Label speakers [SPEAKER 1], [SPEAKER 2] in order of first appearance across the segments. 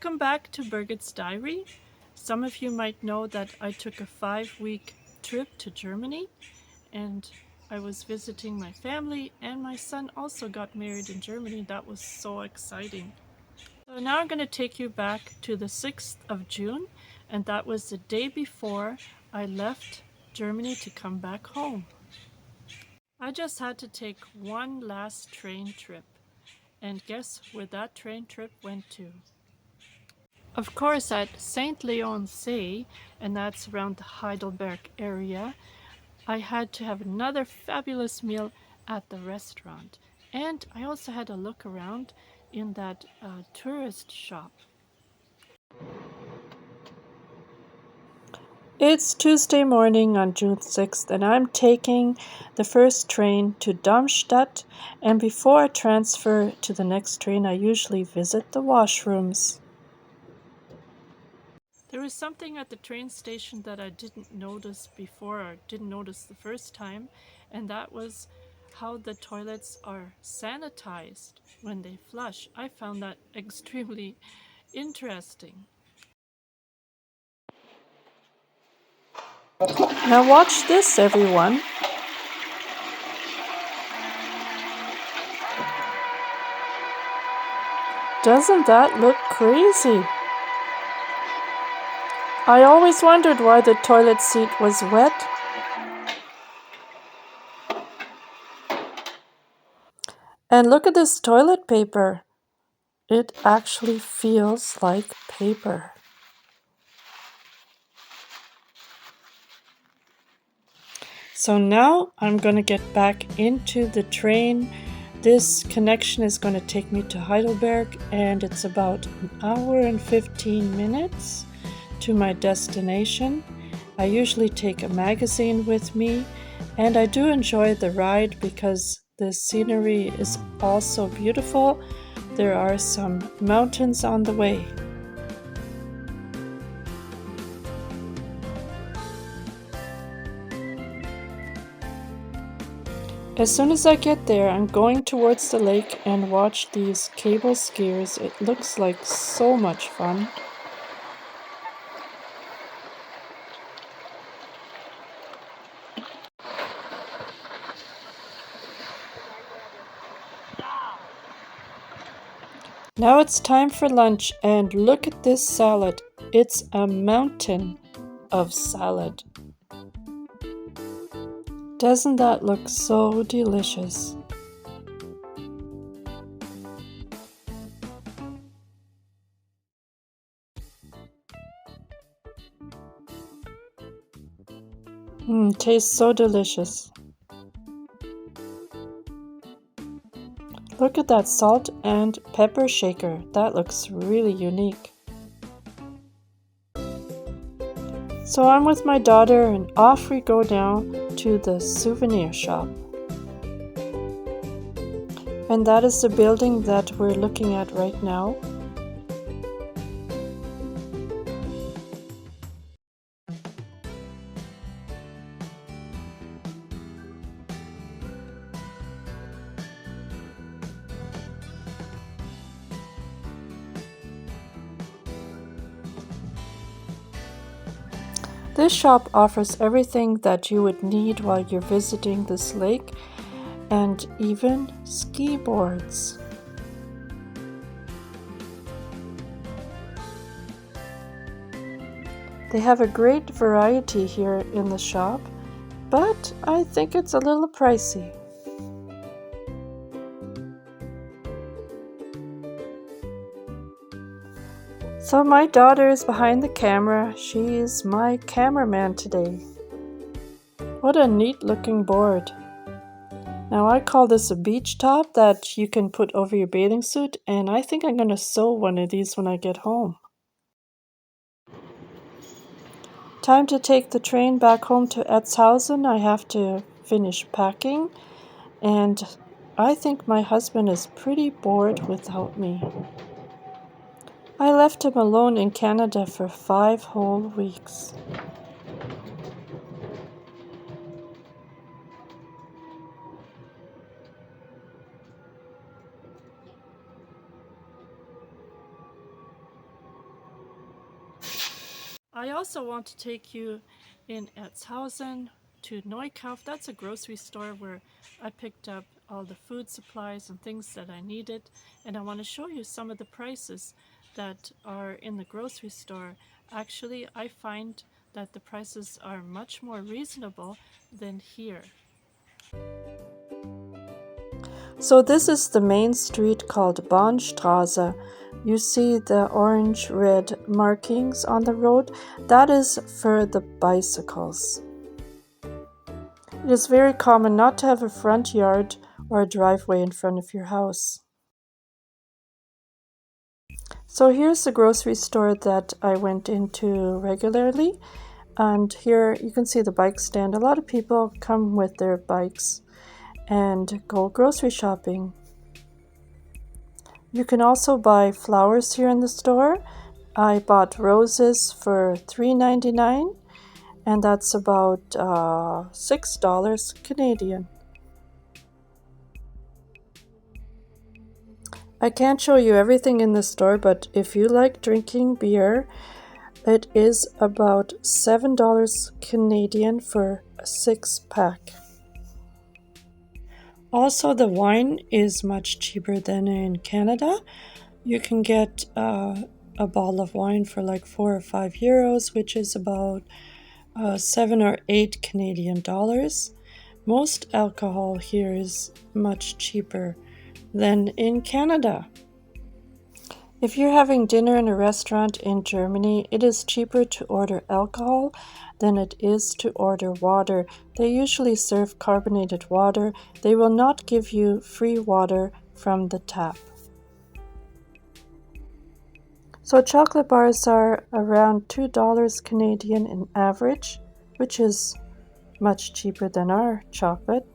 [SPEAKER 1] Welcome back to Birgit's Diary. Some of you might know that I took a 5-week trip to Germany and I was visiting my family, and my son also got married in Germany. That was so exciting. So now I'm going to take you back to the 6th of June, and that was the day before I left Germany to come back home. I just had to take one last train trip, and guess where that train trip went to? Of course, at St. Leon See, and that's around the Heidelberg area, I had to have another fabulous meal at the restaurant. And I also had a look around in that tourist shop. It's Tuesday morning on June 6th, and I'm taking the first train to Darmstadt. And before I transfer to the next train, I usually visit the washrooms. There was something at the train station that I didn't notice before, or didn't notice the first time, and that was how the toilets are sanitized when they flush. I found that extremely interesting. Now watch this, everyone. Doesn't that look crazy? I always wondered why the toilet seat was wet. And look at this toilet paper. It actually feels like paper. So now I'm going to get back into the train. This connection is going to take me to Heidelberg, and it's about an hour and 15 minutes to my destination. I usually take a magazine with me, and I do enjoy the ride because the scenery is also beautiful. There are some mountains on the way. As soon as I get there, I'm going towards the lake and watch these cable skiers. It looks like so much fun. Now it's time for lunch, and look at this salad. It's a mountain of salad. Doesn't that look so delicious? Tastes so delicious. Look at that salt and pepper shaker. That looks really unique. So I'm with my daughter, and off we go now to the souvenir shop. And that is the building that we're looking at right now. This shop offers everything that you would need while you're visiting this lake, and even ski boards. They have a great variety here in the shop, but I think it's a little pricey. So my daughter is behind the camera. She's my cameraman today. What a neat looking board. Now I call this a beach top that you can put over your bathing suit, and I think I'm going to sew one of these when I get home. Time to take the train back home to Etzhausen. I have to finish packing, and I think my husband is pretty bored without me. I left him alone in Canada for 5 whole weeks. I also want to take you in Erzhausen to Neukauf. That's a grocery store where I picked up all the food supplies and things that I needed, and I want to show you some of the prices that are in the grocery store. Actually, I find that the prices are much more reasonable than here. So this is the main street called Bahnstraße. You see the orange-red markings on the road? That is for the bicycles. It is very common not to have a front yard or a driveway in front of your house. So here's the grocery store that I went into regularly. And here you can see the bike stand. A lot of people come with their bikes and go grocery shopping. You can also buy flowers here in the store. I bought roses for $3.99, and that's about $6 Canadian. I can't show you everything in the store, but if you like drinking beer, it is about $7 Canadian for a 6-pack. Also, the wine is much cheaper than in Canada. You can get a bottle of wine for like 4 or 5 euros, which is about 7 or 8 Canadian dollars. Most alcohol here is much cheaper than in Canada. If you're having dinner in a restaurant in Germany, it is cheaper to order alcohol than it is to order water. They usually serve carbonated water. They will not give you free water from the tap. So chocolate bars are around $2 Canadian in average, which is much cheaper than our chocolate.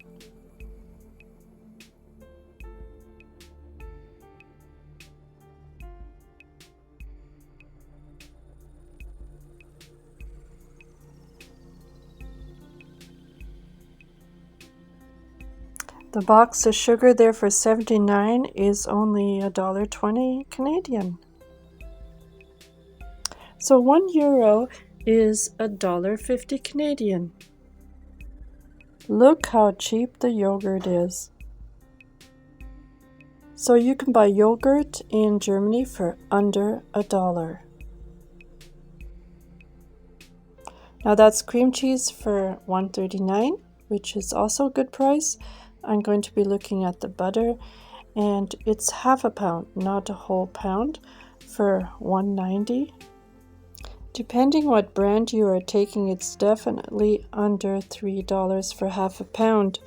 [SPEAKER 1] The box of sugar there for 79 is only $1.20 Canadian. So €1 is $1.50 Canadian. Look how cheap the yogurt is. So you can buy yogurt in Germany for under $1. Now that's cream cheese for $1.39, which is also a good price. I'm going to be looking at the butter, and it's half a pound, not a whole pound, for $1.90. Depending what brand you are taking, it's definitely under $3 for half a pound.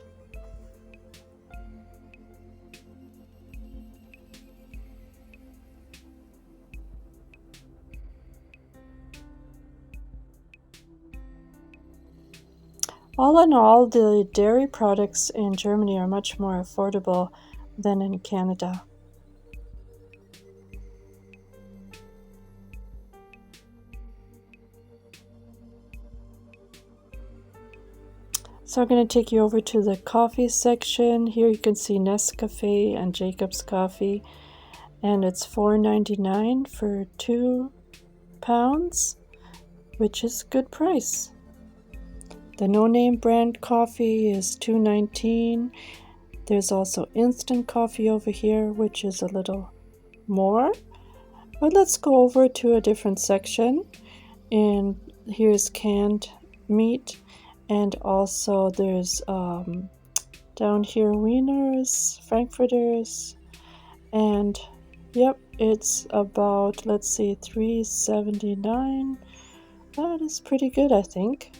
[SPEAKER 1] All in all, the dairy products in Germany are much more affordable than in Canada. So I'm going to take you over to the coffee section. Here you can see Nescafe and Jacob's Coffee, and it's $4.99 for 2 pounds, which is a good price. The no-name brand coffee is $2.19. There's also instant coffee over here, which is a little more. But let's go over to a different section. And here's canned meat. And also there's down here wieners, frankfurters. And yep, it's about, let's see, $3.79. That is pretty good, I think.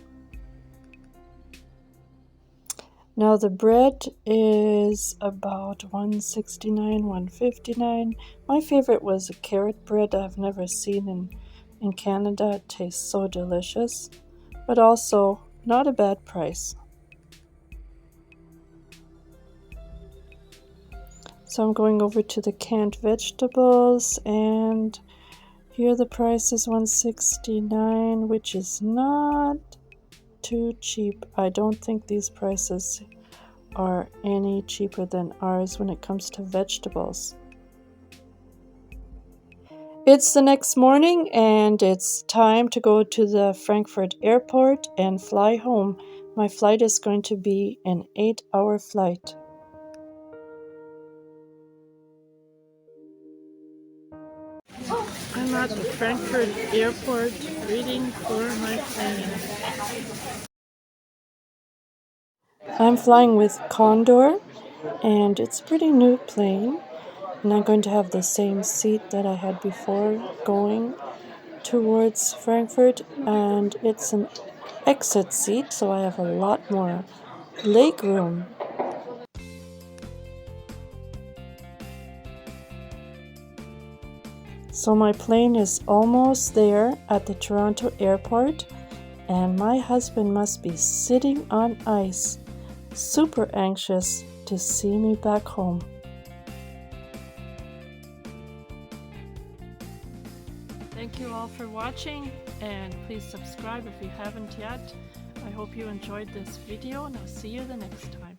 [SPEAKER 1] Now the bread is about $1.69, $1.59. My favorite was a carrot bread I've never seen in Canada. It tastes so delicious, but also not a bad price. So I'm going over to the canned vegetables, and here the price is $1.69, which is not too cheap. I don't think these prices are any cheaper than ours when it comes to vegetables. It's the next morning and it's time to go to the Frankfurt airport and fly home. My flight is going to be an 8-hour flight. I'm at the Frankfurt airport waiting for my plane. I'm flying with Condor and it's a pretty new plane. And I'm going to have the same seat that I had before going towards Frankfurt, and it's an exit seat, so I have a lot more leg room. So my plane is almost there at the Toronto airport, and my husband must be sitting on ice, super anxious to see me back home. Thank you all for watching, and please subscribe if you haven't yet. I hope you enjoyed this video, and I'll see you the next time.